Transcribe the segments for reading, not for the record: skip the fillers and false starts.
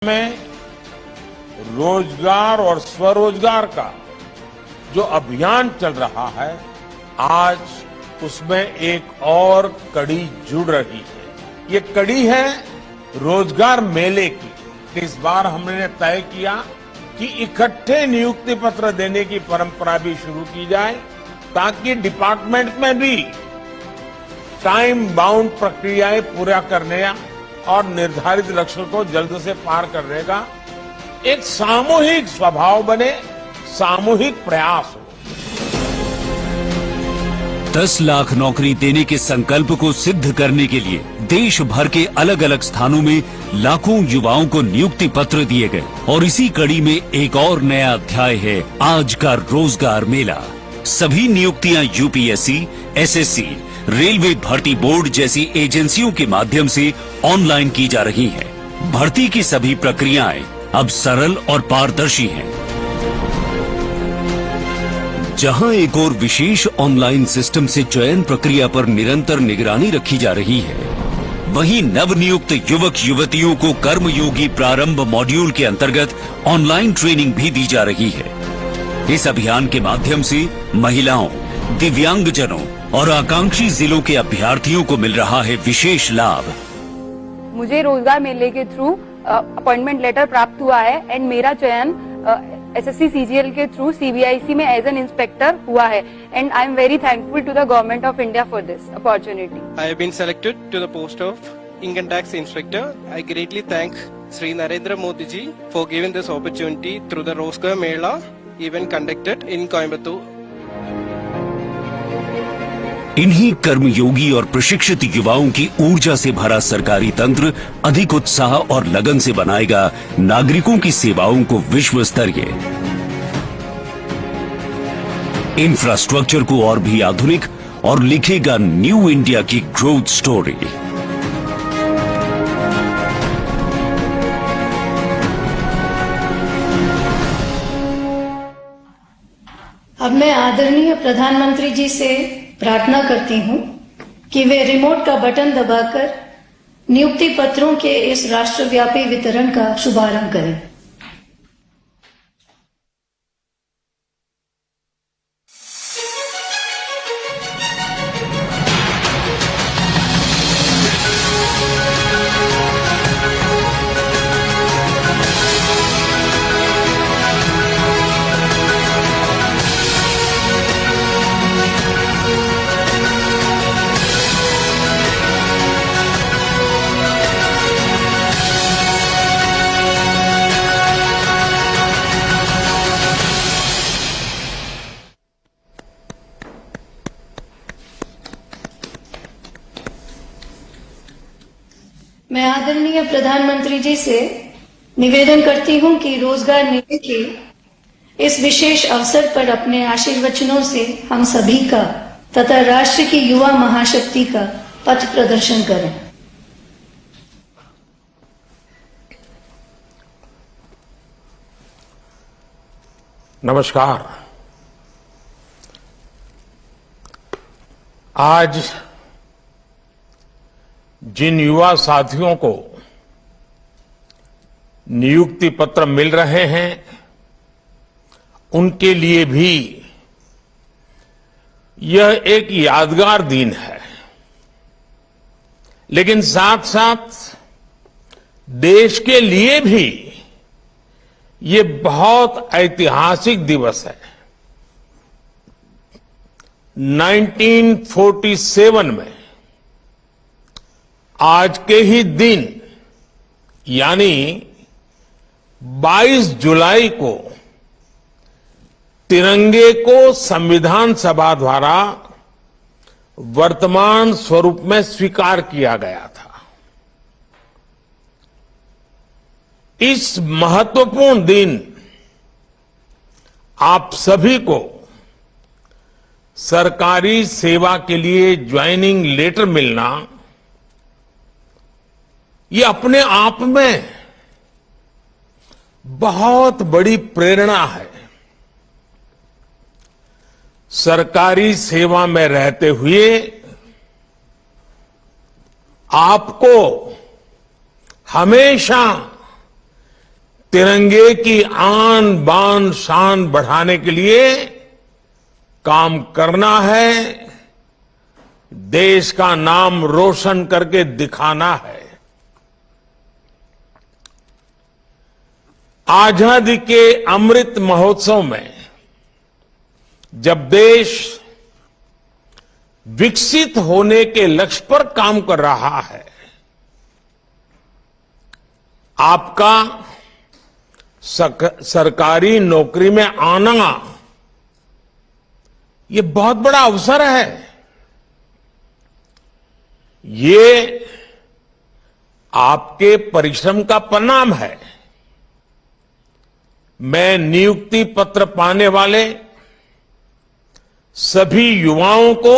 में रोजगार और स्वरोजगार का जो अभियान चल रहा है, आज उसमें एक और कड़ी जुड़ रही है। ये कड़ी है रोजगार मेले की। इस बार हमने तय किया कि इकट्ठे नियुक्ति पत्र देने की परंपरा भी शुरू की जाए, ताकि डिपार्टमेंट में भी टाइम बाउंड प्रक्रियाएं पूरा करने और निर्धारित लक्ष्य को जल्द से पार करने का एक सामूहिक स्वभाव बने, सामूहिक प्रयास हो। 10 लाख नौकरी देने के संकल्प को सिद्ध करने के लिए देश भर के अलग अलग स्थानों में लाखों युवाओं को नियुक्ति पत्र दिए गए और इसी कड़ी में एक और नया अध्याय है आज का रोजगार मेला। सभी नियुक्तियां यूपीएससी, एसएससी, रेलवे भर्ती बोर्ड जैसी एजेंसियों के माध्यम से ऑनलाइन की जा रही हैं। भर्ती की सभी प्रक्रियाएं अब सरल और पारदर्शी हैं। जहां एक और विशेष ऑनलाइन सिस्टम से चयन प्रक्रिया पर निरंतर निगरानी रखी जा रही है, वहीं नवनियुक्त युवक युवतियों को कर्मयोगी प्रारंभ मॉड्यूल के अंतर्गत ऑनलाइन ट्रेनिंग भी दी जा रही है। इस अभियान के माध्यम से महिलाओं, दिव्यांगजनों और आकांक्षी जिलों के अभ्यर्थियों को मिल रहा है विशेष लाभ। मुझे रोजगार मेले के थ्रू अपॉइंटमेंट लेटर प्राप्त हुआ है एंड मेरा चयन एसएससी सीजीएल के थ्रू सीबीआईसी में एज एन इंस्पेक्टर हुआ है and I am very thankful to the government of India for this opportunity. I have been selected to the post of Income Tax Inspector. I greatly thank Sri Narendra Modi ji for giving this opportunity through the Rozgar Mela event conducted in Coimbatore. इन्हीं कर्मयोगी और प्रशिक्षित युवाओं की ऊर्जा से भरा सरकारी तंत्र अधिक उत्साह और लगन से बनाएगा नागरिकों की सेवाओं को विश्व स्तरीय। इंफ्रास्ट्रक्चर को और भी आधुनिक और लिखेगा न्यू इंडिया की ग्रोथ स्टोरी। अब मैं आदरणीय प्रधानमंत्री जी से प्रार्थना करती हूं कि वे रिमोट का बटन दबाकर नियुक्ति पत्रों के इस राष्ट्रव्यापी वितरण का शुभारंभ करें। मैं आदरणीय प्रधानमंत्री जी से निवेदन करती हूं कि रोजगार मेले के इस विशेष अवसर पर अपने आशीर्वचनों से हम सभी का तथा राष्ट्र की युवा महाशक्ति का पथ प्रदर्शन करें। नमस्कार। आज जिन युवा साथियों को नियुक्ति पत्र मिल रहे हैं, उनके लिए भी यह एक यादगार दिन है, लेकिन साथ साथ देश के लिए भी ये बहुत ऐतिहासिक दिवस है। 1947 में आज के ही दिन यानी 22 जुलाई को तिरंगे को संविधान सभा द्वारा वर्तमान स्वरूप में स्वीकार किया गया था। इस महत्वपूर्ण दिन आप सभी को सरकारी सेवा के लिए ज्वाइनिंग लेटर मिलना, ये अपने आप में बहुत बड़ी प्रेरणा है। सरकारी सेवा में रहते हुए आपको हमेशा तिरंगे की आन बान शान बढ़ाने के लिए काम करना है, देश का नाम रोशन करके दिखाना है। आजादी के अमृत महोत्सव में जब देश विकसित होने के लक्ष्य पर काम कर रहा है, आपका सरकारी नौकरी में आना ये बहुत बड़ा अवसर है। ये आपके परिश्रम का परिणाम है। मैं नियुक्ति पत्र पाने वाले सभी युवाओं को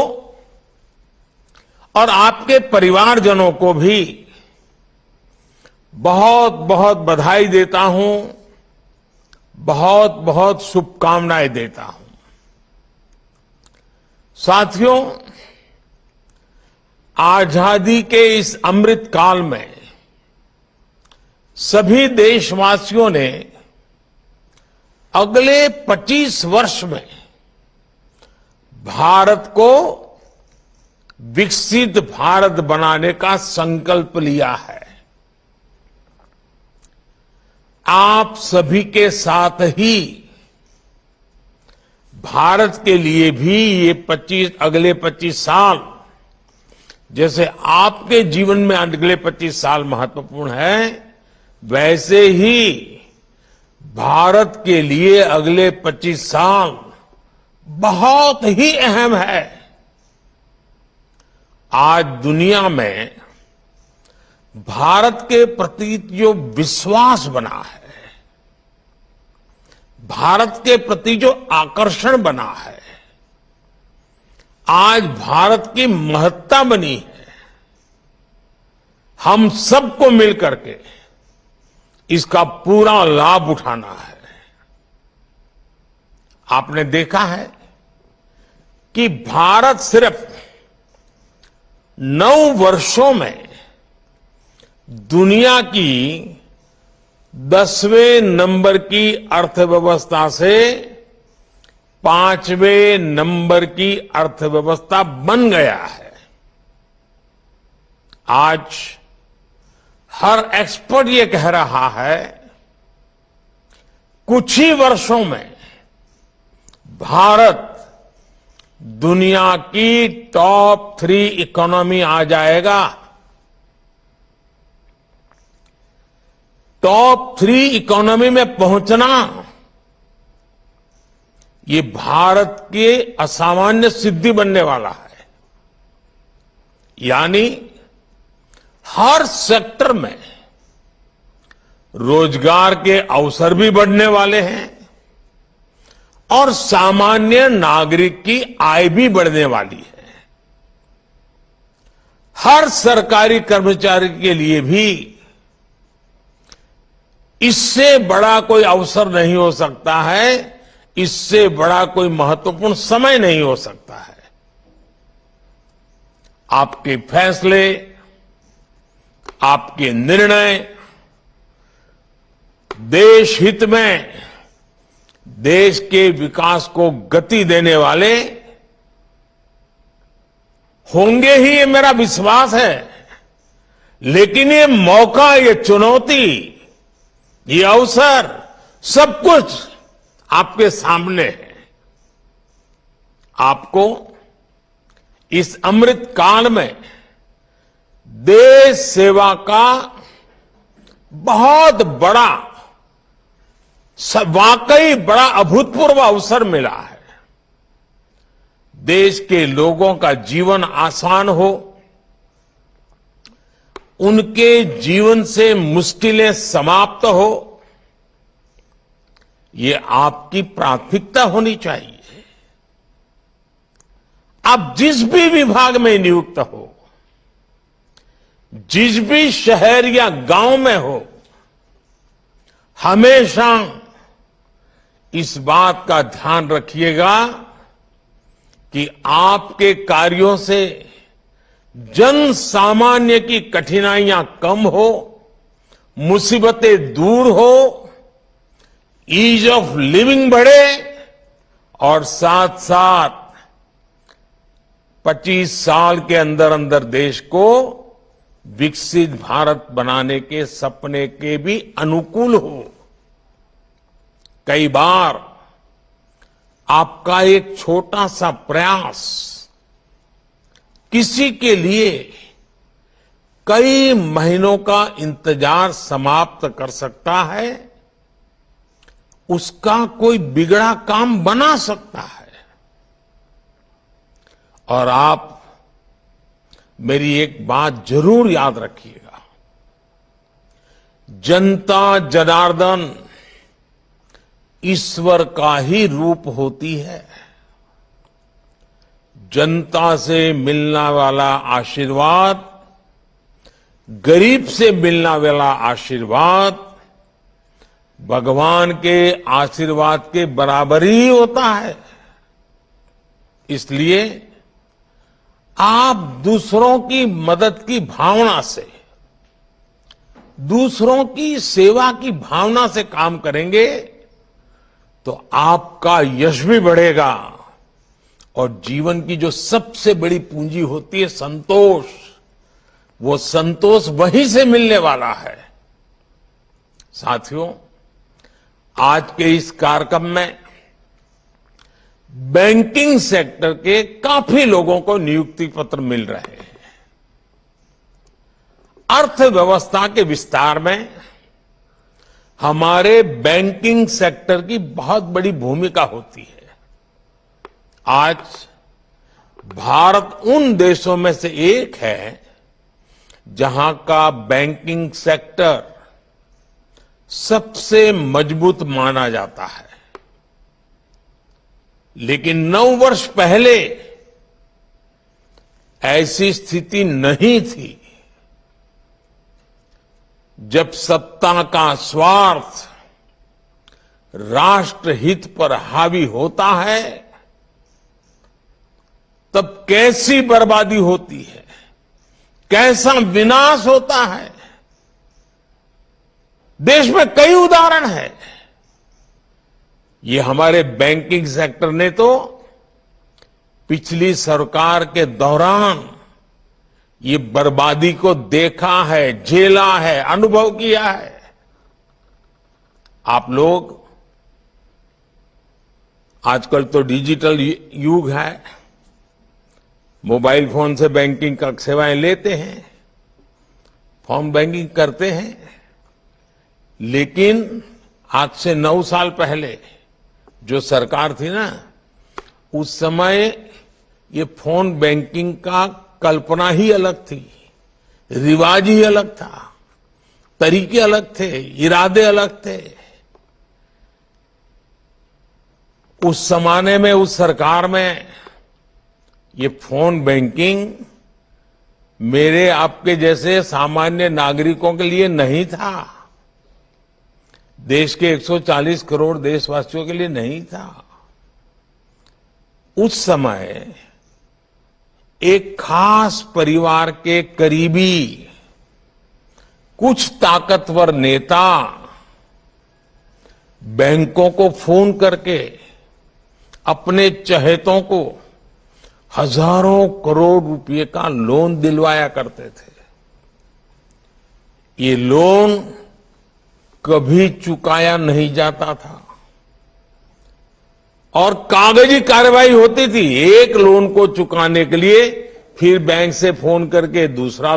और आपके परिवारजनों को भी बहुत बहुत बधाई देता हूं, बहुत बहुत शुभकामनाएं देता हूं। साथियों, आजादी के इस अमृत काल में सभी देशवासियों ने अगले 25 वर्ष में भारत को विकसित भारत बनाने का संकल्प लिया है। आप सभी के साथ ही भारत के लिए भी ये अगले 25 साल, जैसे आपके जीवन में अगले 25 साल महत्वपूर्ण है, वैसे ही भारत के लिए अगले 25 साल बहुत ही अहम है। आज दुनिया में भारत के प्रति जो विश्वास बना है, भारत के प्रति जो आकर्षण बना है, आज भारत की महत्ता बनी है, हम सबको मिलकर के इसका पूरा लाभ उठाना है। आपने देखा है कि भारत सिर्फ 9 वर्षों में दुनिया की 10वें नंबर की अर्थव्यवस्था से 5वें नंबर की अर्थव्यवस्था बन गया है। आज हर एक्सपर्ट ये कह रहा है, कुछ ही वर्षों में भारत दुनिया की टॉप 3 इकोनॉमी आ जाएगा। टॉप 3 इकोनॉमी में पहुंचना ये भारत के असामान्य सिद्धि बनने वाला है। यानी हर सेक्टर में रोजगार के अवसर भी बढ़ने वाले हैं और सामान्य नागरिक की आय भी बढ़ने वाली है। हर सरकारी कर्मचारी के लिए भी इससे बड़ा कोई अवसर नहीं हो सकता है, इससे बड़ा कोई महत्वपूर्ण समय नहीं हो सकता है। आपके फैसले, आपके निर्णय देश हित में, देश के विकास को गति देने वाले होंगे ही, ये मेरा विश्वास है। लेकिन ये मौका, ये चुनौती, ये अवसर, सब कुछ आपके सामने है। आपको इस अमृत काल में देश सेवा का बहुत बड़ा, वाकई बड़ा अभूतपूर्व अवसर मिला है। देश के लोगों का जीवन आसान हो, उनके जीवन से मुश्किलें समाप्त हो, ये आपकी प्राथमिकता होनी चाहिए। आप जिस भी विभाग में नियुक्त हो, जिस भी शहर या गांव में हो, हमेशा इस बात का ध्यान रखिएगा कि आपके कार्यों से जन सामान्य की कठिनाइयां कम हो, मुसीबतें दूर हो ईज ऑफ लिविंग बढ़े और साथ साथ 25 साल के अंदर अंदर देश को विकसित भारत बनाने के सपने के भी अनुकूल हो। कई बार आपका एक छोटा सा प्रयास किसी के लिए कई महीनों का इंतजार समाप्त कर सकता है, उसका कोई बिगड़ा काम बना सकता है। और आप मेरी एक बात जरूर याद रखिएगा, जनता जनार्दन ईश्वर का ही रूप होती है। जनता से मिलने वाला आशीर्वाद, गरीब से मिलने वाला आशीर्वाद भगवान के आशीर्वाद के बराबर ही होता है। इसलिए आप दूसरों की मदद की भावना से, दूसरों की सेवा की भावना से काम करेंगे तो आपका यश भी बढ़ेगा और जीवन की जो सबसे बड़ी पूंजी होती है संतोष, वो संतोष वहीं से मिलने वाला है। साथियों, आज के इस कार्यक्रम में बैंकिंग सेक्टर के काफी लोगों को नियुक्ति पत्र मिल रहे हैं। अर्थव्यवस्था के विस्तार में हमारे बैंकिंग सेक्टर की बहुत बड़ी भूमिका होती है। आज भारत उन देशों में से एक है जहां का बैंकिंग सेक्टर सबसे मजबूत माना जाता है। लेकिन 9 वर्ष पहले ऐसी स्थिति नहीं थी। जब सत्ता का स्वार्थ राष्ट्रहित पर हावी होता है, तब कैसी बर्बादी होती है, कैसा विनाश होता है। देश में कई उदाहरण हैं। ये हमारे बैंकिंग सेक्टर ने तो पिछली सरकार के दौरान ये बर्बादी को देखा है, झेला है, अनुभव किया है। आप लोग आजकल तो डिजिटल युग है, मोबाइल फोन से बैंकिंग का सेवाएं लेते हैं, फोन बैंकिंग करते हैं। लेकिन आज से 9 साल पहले जो सरकार थी ना, उस समय ये फोन बैंकिंग का कल्पना ही अलग थी, रिवाज ही अलग था, तरीके अलग थे, इरादे अलग थे। उस जमाने में, उस सरकार में ये फोन बैंकिंग मेरे आपके जैसे सामान्य नागरिकों के लिए नहीं था, देश के 140 करोड़ देशवासियों के लिए नहीं था। उस समय एक खास परिवार के करीबी कुछ ताकतवर नेता बैंकों को फोन करके अपने चहेतों को हजारों करोड़ रुपए का लोन दिलवाया करते थे। ये लोन कभी चुकाया नहीं जाता था और कागजी कार्रवाई होती थी। एक लोन को चुकाने के लिए फिर बैंक से फोन करके दूसरा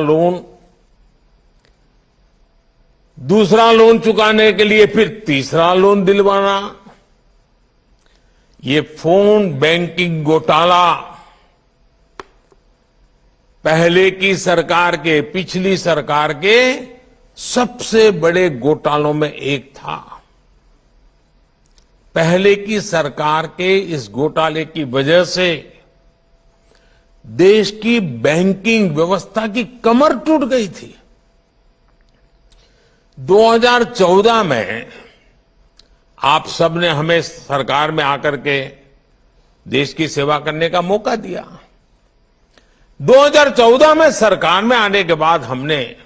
लोन चुकाने के लिए फिर तीसरा लोन दिलवाना। ये फोन बैंकिंग घोटाला पहले की सरकार के, पिछली सरकार के सबसे बड़े घोटालों में एक था। पहले की सरकार के इस घोटाले की वजह से देश की बैंकिंग व्यवस्था की कमर टूट गई थी। 2014 में आप सबने हमें सरकार में आकर के देश की सेवा करने का मौका दिया। 2014 में सरकार में आने के बाद हमने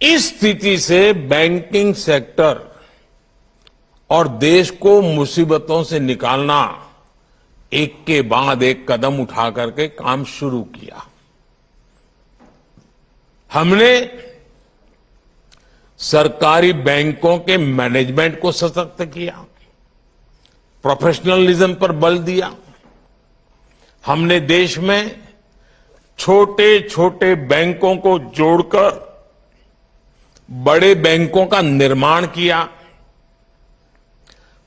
इस स्थिति से बैंकिंग सेक्टर और देश को मुसीबतों से निकालना एक के बाद एक कदम उठा करके काम शुरू किया। हमने सरकारी बैंकों के मैनेजमेंट को सशक्त किया, प्रोफेशनलिज्म पर बल दिया। हमने देश में छोटे छोटे बैंकों को जोड़कर बड़े बैंकों का निर्माण किया।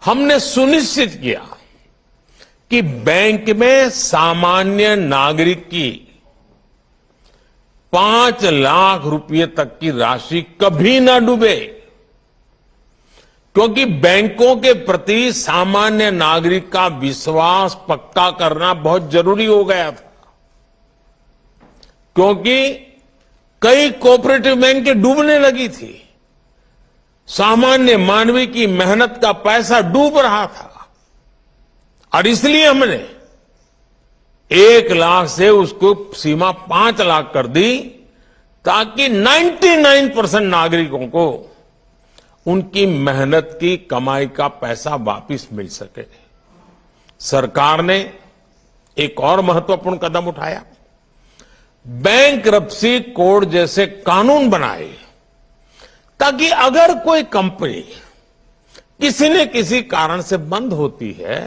हमने सुनिश्चित किया कि बैंक में सामान्य नागरिक की 5 लाख रुपए तक की राशि कभी ना डूबे, क्योंकि बैंकों के प्रति सामान्य नागरिक का विश्वास पक्का करना बहुत जरूरी हो गया था, क्योंकि कई कोऑपरेटिव बैंक डूबने लगी थी। सामान्य मानवी की मेहनत का पैसा डूब रहा था और इसलिए हमने 1 लाख से उसको सीमा 5 लाख कर दी, ताकि 99% नागरिकों को उनकी मेहनत की कमाई का पैसा वापस मिल सके। सरकार ने एक और महत्वपूर्ण कदम उठाया, बैंक्रप्सी कोड जैसे कानून बनाए, ताकि अगर कोई कंपनी किसी न किसी कारण से बंद होती है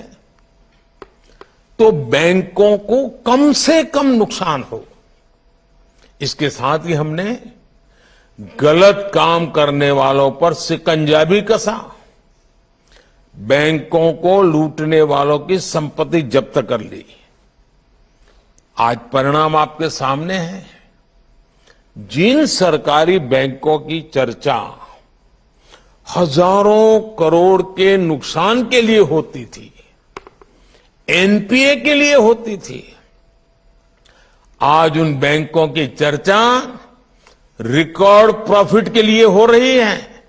तो बैंकों को कम से कम नुकसान हो। इसके साथ ही हमने गलत काम करने वालों पर शिकंजा भी कसा, बैंकों को लूटने वालों की संपत्ति जब्त कर ली। आज परिणाम आपके सामने है। जिन सरकारी बैंकों की चर्चा हजारों करोड़ के नुकसान के लिए होती थी, एनपीए के लिए होती थी, आज उन बैंकों की चर्चा रिकॉर्ड प्रॉफिट के लिए हो रही है।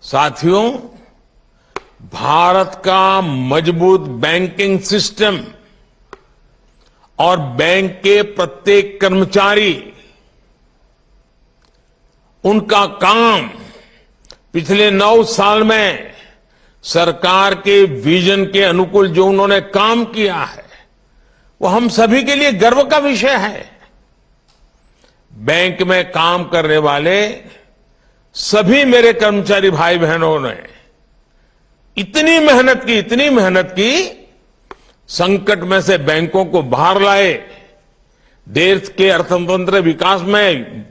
साथियों, भारत का मजबूत बैंकिंग सिस्टम और बैंक के प्रत्येक कर्मचारी, उनका काम पिछले 9 साल में सरकार के विजन के अनुकूल जो उन्होंने काम किया है, वो हम सभी के लिए गर्व का विषय है। बैंक में काम करने वाले सभी मेरे कर्मचारी भाई बहनों ने इतनी मेहनत की, संकट में से बैंकों को बाहर लाए, देश के अर्थतंत्र विकास में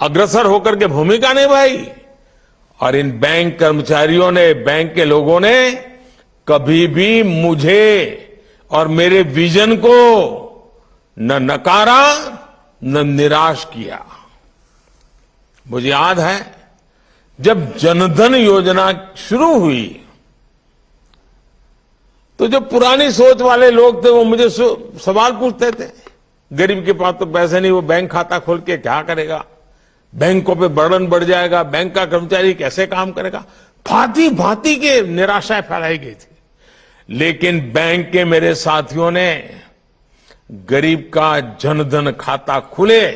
अग्रसर होकर के भूमिका निभाई। और इन बैंक कर्मचारियों ने, बैंक के लोगों ने कभी भी मुझे और मेरे विजन को न नकारा न निराश किया। मुझे याद है जब जनधन योजना शुरू हुई तो जो पुरानी सोच वाले लोग थे वो मुझे सवाल पूछते थे, गरीब के पास तो पैसे नहीं, वो बैंक खाता खोल के क्या करेगा, बैंकों पे बर्डन बढ़ जाएगा, बैंक का कर्मचारी कैसे काम करेगा। भांति भांति के निराशाएं फैलाई गई थी। लेकिन बैंक के मेरे साथियों ने गरीब का जनधन खाता खुले,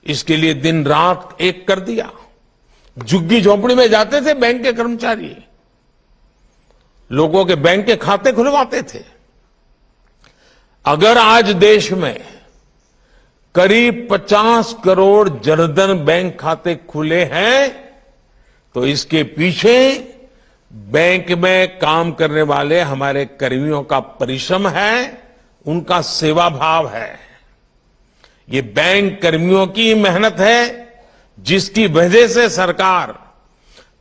इसके लिए दिन रात एक कर दिया। झुग्गी झोंपड़ी में जाते थे बैंक के कर्मचारी, लोगों के बैंक के खाते खुलवाते थे। अगर आज देश में करीब 50 करोड़ जनधन बैंक खाते खुले हैं तो इसके पीछे बैंक में काम करने वाले हमारे कर्मियों का परिश्रम है, उनका सेवा भाव है। ये बैंक कर्मियों की मेहनत है जिसकी वजह से सरकार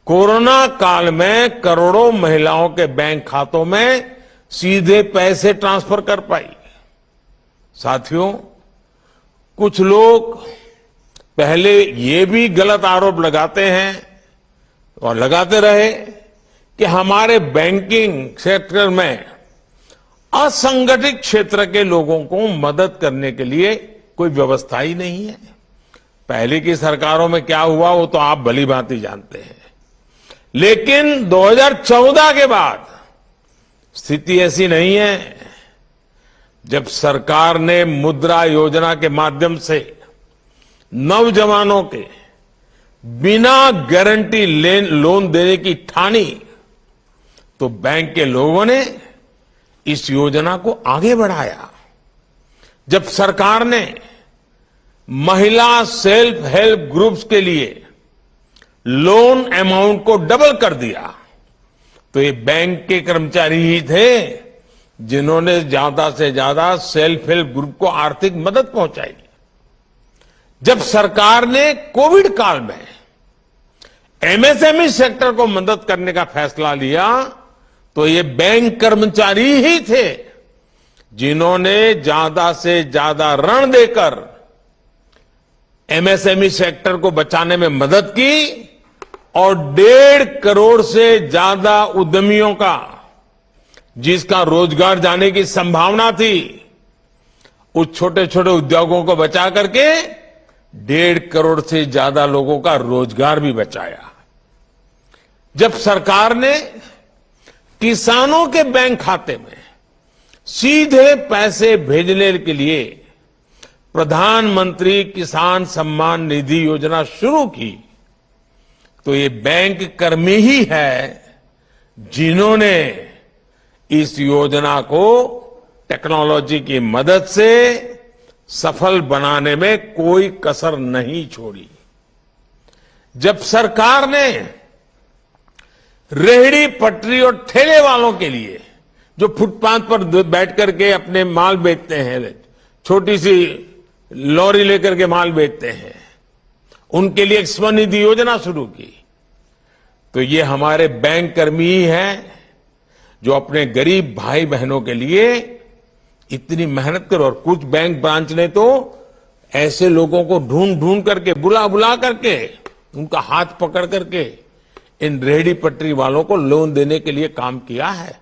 कोरोना काल में करोड़ों महिलाओं के बैंक खातों में सीधे पैसे ट्रांसफर कर पाई। साथियों, कुछ लोग पहले ये भी गलत आरोप लगाते हैं और लगाते रहे कि हमारे बैंकिंग सेक्टर में असंगठित क्षेत्र के लोगों को मदद करने के लिए कोई व्यवस्था ही नहीं है। पहले की सरकारों में क्या हुआ वो तो आप भली भांति जानते हैं। लेकिन 2014 के बाद स्थिति ऐसी नहीं है। जब सरकार ने मुद्रा योजना के माध्यम से नौजवानों के बिना गारंटी लोन देने की ठानी तो बैंक के लोगों ने इस योजना को आगे बढ़ाया। जब सरकार ने महिला सेल्फ हेल्प ग्रुप्स के लिए लोन अमाउंट को डबल कर दिया तो ये बैंक के कर्मचारी ही थे जिन्होंने ज्यादा से ज्यादा सेल्फ हेल्प ग्रुप को आर्थिक मदद पहुंचाई। जब सरकार ने कोविड काल में एमएसएमई सेक्टर को मदद करने का फैसला लिया तो ये बैंक कर्मचारी ही थे जिन्होंने ज्यादा से ज्यादा ऋण देकर एमएसएमई सेक्टर को बचाने में मदद की और 1.5 करोड़ से ज्यादा उद्यमियों का जिसका रोजगार जाने की संभावना थी उस छोटे छोटे उद्योगों को बचा करके 1.5 करोड़ से ज्यादा लोगों का रोजगार भी बचाया। जब सरकार ने किसानों के बैंक खाते में सीधे पैसे भेजने के लिए प्रधानमंत्री किसान सम्मान निधि योजना शुरू की तो ये बैंक कर्मी ही है जिन्होंने इस योजना को टेक्नोलॉजी की मदद से सफल बनाने में कोई कसर नहीं छोड़ी। जब सरकार ने रेहड़ी पटरी और ठेले वालों के लिए जो फुटपाथ पर बैठ करके अपने माल बेचते हैं, छोटी सी लॉरी लेकर के माल बेचते हैं, उनके लिए एक स्वनिधि योजना शुरू की तो ये हमारे बैंक कर्मी ही हैं जो अपने गरीब भाई बहनों के लिए इतनी मेहनत कर। और कुछ बैंक ब्रांच ने तो ऐसे लोगों को ढूंढ ढूंढ करके बुला करके उनका हाथ पकड़ करके इन रेहड़ी पटरी वालों को लोन देने के लिए काम किया है।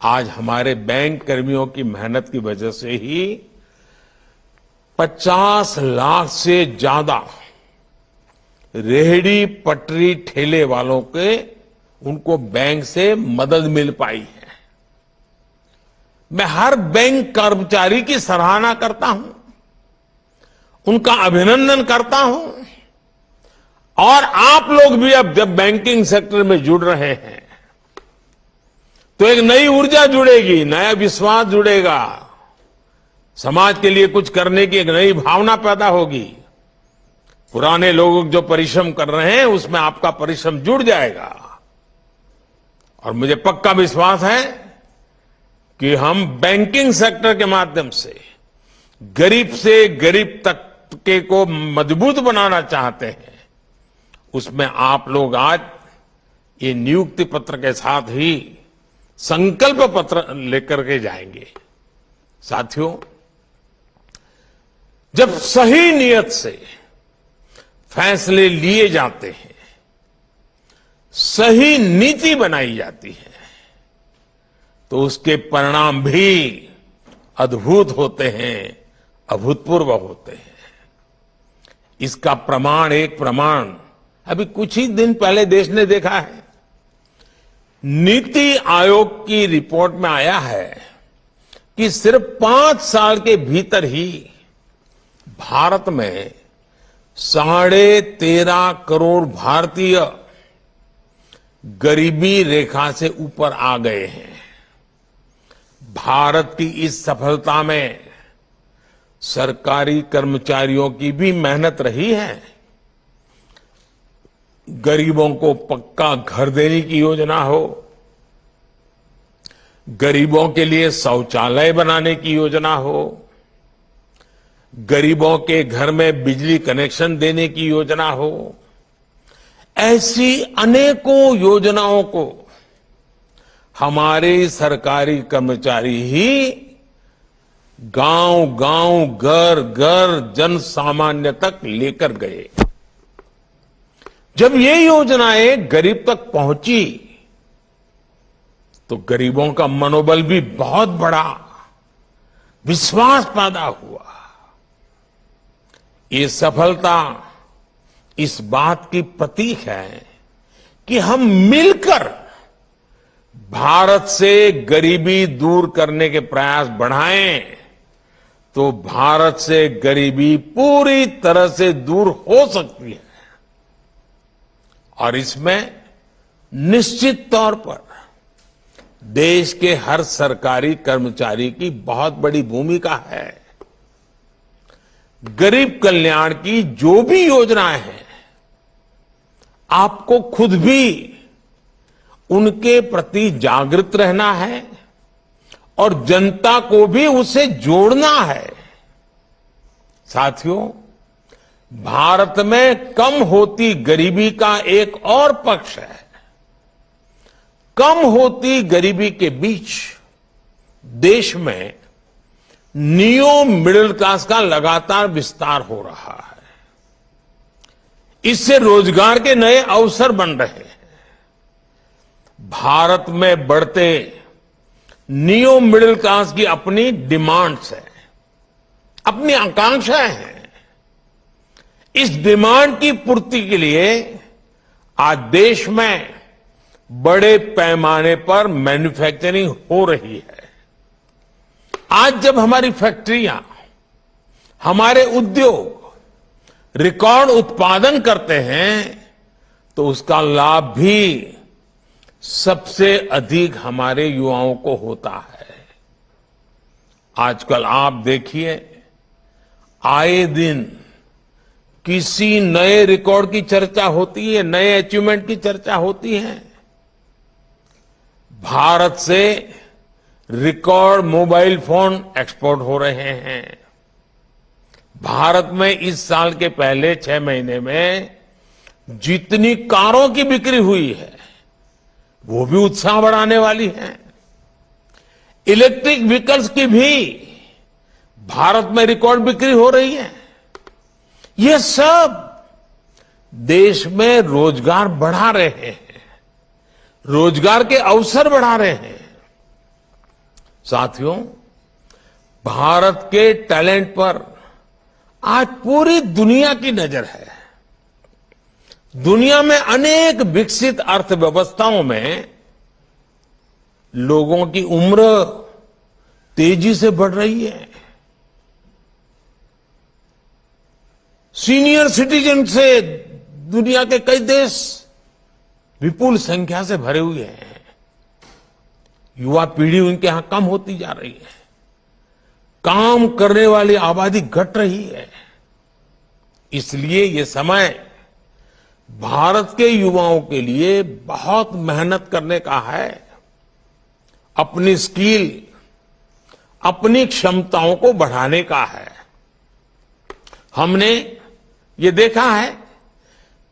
आज हमारे बैंक कर्मियों की मेहनत की वजह से ही 50 लाख से ज्यादा रेहड़ी पटरी ठेले वालों के उनको बैंक से मदद मिल पाई है। मैं हर बैंक कर्मचारी की सराहना करता हूं, उनका अभिनंदन करता हूं और आप लोग भी अब जब बैंकिंग सेक्टर में जुड़ रहे हैं तो एक नई ऊर्जा जुड़ेगी, नया विश्वास जुड़ेगा, समाज के लिए कुछ करने की एक नई भावना पैदा होगी। पुराने लोग जो परिश्रम कर रहे हैं उसमें आपका परिश्रम जुड़ जाएगा और मुझे पक्का विश्वास है कि हम बैंकिंग सेक्टर के माध्यम से गरीब तबके को मजबूत बनाना चाहते हैं। उसमें आप लोग आज ये नियुक्ति पत्र के साथ ही संकल्प पत्र लेकर के जाएंगे। साथियों, जब सही नियत से फैसले लिए जाते हैं, सही नीति बनाई जाती है तो उसके परिणाम भी अद्भुत होते हैं, अभूतपूर्व होते हैं। इसका एक प्रमाण अभी कुछ ही दिन पहले देश ने देखा है। नीति आयोग की रिपोर्ट में आया है कि सिर्फ 5 साल के भीतर ही भारत में 13.5 करोड़ भारतीय गरीबी रेखा से ऊपर आ गए हैं। भारत की इस सफलता में सरकारी कर्मचारियों की भी मेहनत रही है। गरीबों को पक्का घर देने की योजना हो, गरीबों के लिए शौचालय बनाने की योजना हो, गरीबों के घर में बिजली कनेक्शन देने की योजना हो, ऐसी अनेकों योजनाओं को हमारे सरकारी कर्मचारी ही गांव-गांव, घर-घर, जन सामान्य तक लेकर गए। जब ये योजनाएं गरीब तक पहुंची तो गरीबों का मनोबल भी बहुत बढ़ा, विश्वास पैदा हुआ। ये सफलता इस बात की प्रतीक है कि हम मिलकर भारत से गरीबी दूर करने के प्रयास बढ़ाएं तो भारत से गरीबी पूरी तरह से दूर हो सकती है। और इसमें निश्चित तौर पर देश के हर सरकारी कर्मचारी की बहुत बड़ी भूमिका है। गरीब कल्याण की जो भी योजनाएं हैं, आपको खुद भी उनके प्रति जागृत रहना है और जनता को भी उससे जोड़ना है। साथियों, भारत में कम होती गरीबी का एक और पक्ष है। कम होती गरीबी के बीच देश में नियो मिडिल क्लास का लगातार विस्तार हो रहा है। इससे रोजगार के नए अवसर बन रहे हैं। भारत में बढ़ते नियो मिडिल क्लास की अपनी डिमांड्स है, अपनी आकांक्षाएं हैं। इस डिमांड की पूर्ति के लिए आज देश में बड़े पैमाने पर मैन्युफैक्चरिंग हो रही है। आज जब हमारी फैक्ट्रियां, हमारे उद्योग रिकॉर्ड उत्पादन करते हैं तो उसका लाभ भी सबसे अधिक हमारे युवाओं को होता है। आजकल आप देखिए, आए दिन किसी नए रिकॉर्ड की चर्चा होती है, नए अचीवमेंट की चर्चा होती है। भारत से रिकॉर्ड मोबाइल फोन एक्सपोर्ट हो रहे हैं। भारत में इस साल के पहले 6 महीने में जितनी कारों की बिक्री हुई है, वो भी उत्साह बढ़ाने वाली है। इलेक्ट्रिक व्हीकल्स की भी भारत में रिकॉर्ड बिक्री हो रही है। ये सब देश में रोजगार बढ़ा रहे हैं, रोजगार के अवसर बढ़ा रहे हैं। साथियों, भारत के टैलेंट पर आज पूरी दुनिया की नजर है। दुनिया में अनेक विकसित अर्थव्यवस्थाओं में लोगों की उम्र तेजी से बढ़ रही है। सीनियर सिटीजन से दुनिया के कई देश विपुल संख्या से भरे हुए हैं। युवा पीढ़ी उनके यहां कम होती जा रही है। काम करने वाली आबादी घट रही है। इसलिए ये समय भारत के युवाओं के लिए बहुत मेहनत करने का है। अपनी स्किल, अपनी क्षमताओं को बढ़ाने का है। हमने ये देखा है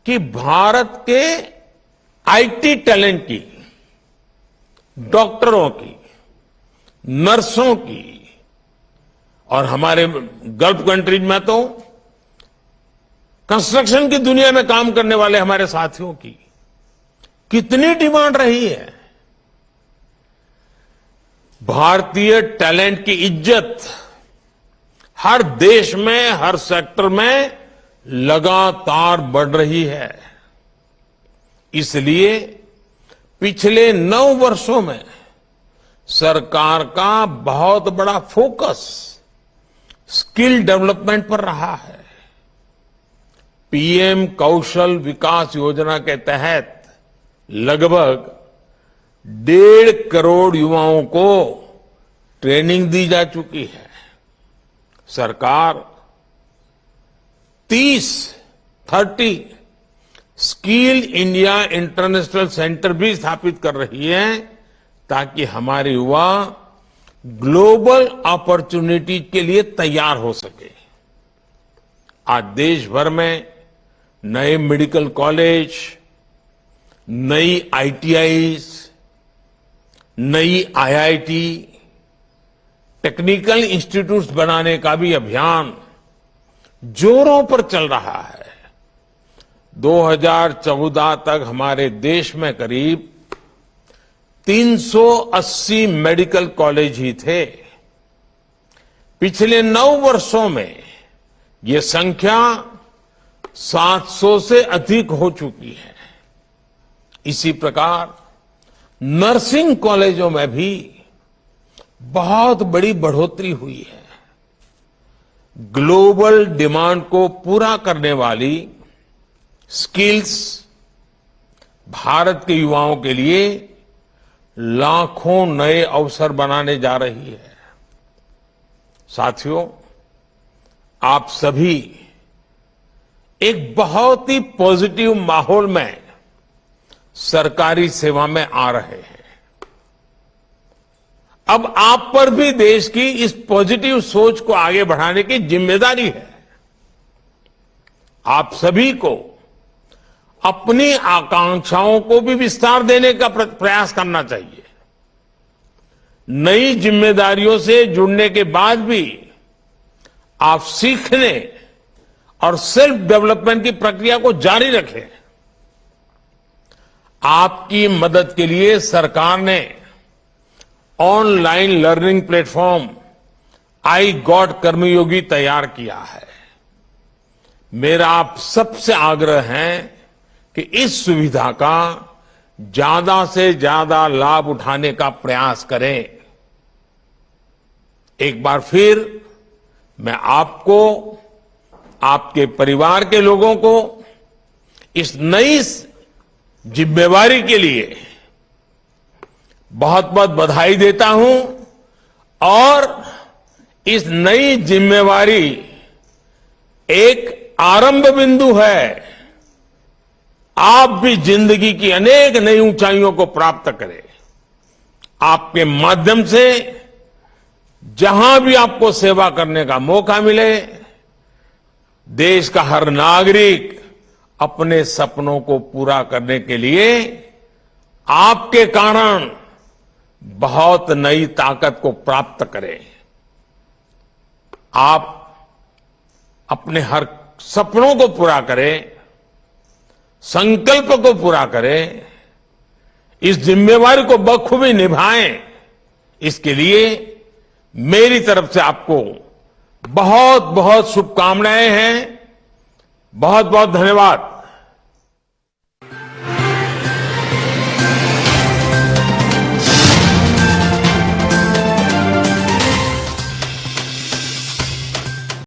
कि भारत के आईटी टैलेंट की, डॉक्टरों की, नर्सों की और हमारे गल्फ कंट्रीज में तो कंस्ट्रक्शन की दुनिया में काम करने वाले हमारे साथियों की कितनी डिमांड रही है। भारतीय टैलेंट की इज्जत हर देश में, हर सेक्टर में लगातार बढ़ रही है। इसलिए पिछले 9 वर्षों में सरकार का बहुत बड़ा फोकस स्किल डेवलपमेंट पर रहा है। पीएम कौशल विकास योजना के तहत लगभग 1.5 करोड़ युवाओं को ट्रेनिंग दी जा चुकी है। सरकार 30 स्किल इंडिया इंटरनेशनल सेंटर भी स्थापित कर रही है ताकि हमारे युवा ग्लोबल अपॉर्चुनिटी के लिए तैयार हो सके। आज देश भर में नए मेडिकल कॉलेज, नई आईटीआईज, नई आईआईटी, टेक्निकल इंस्टीट्यूट्स बनाने का भी अभियान जोरों पर चल रहा है। 2014 तक हमारे देश में करीब 380 मेडिकल कॉलेज ही थे। पिछले 9 वर्षों में ये संख्या 700 से अधिक हो चुकी है। इसी प्रकार नर्सिंग कॉलेजों में भी बहुत बड़ी बढ़ोतरी हुई है। ग्लोबल डिमांड को पूरा करने वाली स्किल्स, भारत के युवाओं के लिए लाखों नए अवसर बनाने जा रही है। साथियों, आप सभी एक बहुत ही पॉजिटिव माहौल में सरकारी सेवा में आ रहे हैं। अब आप पर भी देश की इस पॉजिटिव सोच को आगे बढ़ाने की जिम्मेदारी है। आप सभी को अपनी आकांक्षाओं को भी विस्तार देने का प्रयास करना चाहिए। नई जिम्मेदारियों से जुड़ने के बाद भी आप सीखने और सेल्फ डेवलपमेंट की प्रक्रिया को जारी रखें। आपकी मदद के लिए सरकार ने online learning platform iGOT Karmayogi तैयार किया है। मेरा आप सबसे आग्रह है कि इस सुविधा का ज्यादा से ज्यादा लाभ उठाने का प्रयास करें। एक बार फिर मैं आपको, आपके परिवार के लोगों को इस नई जिम्मेवारी के लिए बहुत बहुत बधाई देता हूं और इस नई जिम्मेवारी एक आरंभ बिंदु है। आप भी जिंदगी की अनेक नई ऊंचाइयों को प्राप्त करें। आपके माध्यम से जहां भी आपको सेवा करने का मौका मिले, देश का हर नागरिक अपने सपनों को पूरा करने के लिए आपके कारण बहुत नई ताकत को प्राप्त करे। आप अपने हर सपनों को पूरा करें, संकल्प को पूरा करें, इस जिम्मेवारी को बखूबी निभाएं। इसके लिए मेरी तरफ से आपको बहुत बहुत शुभकामनाएं हैं। बहुत बहुत धन्यवाद।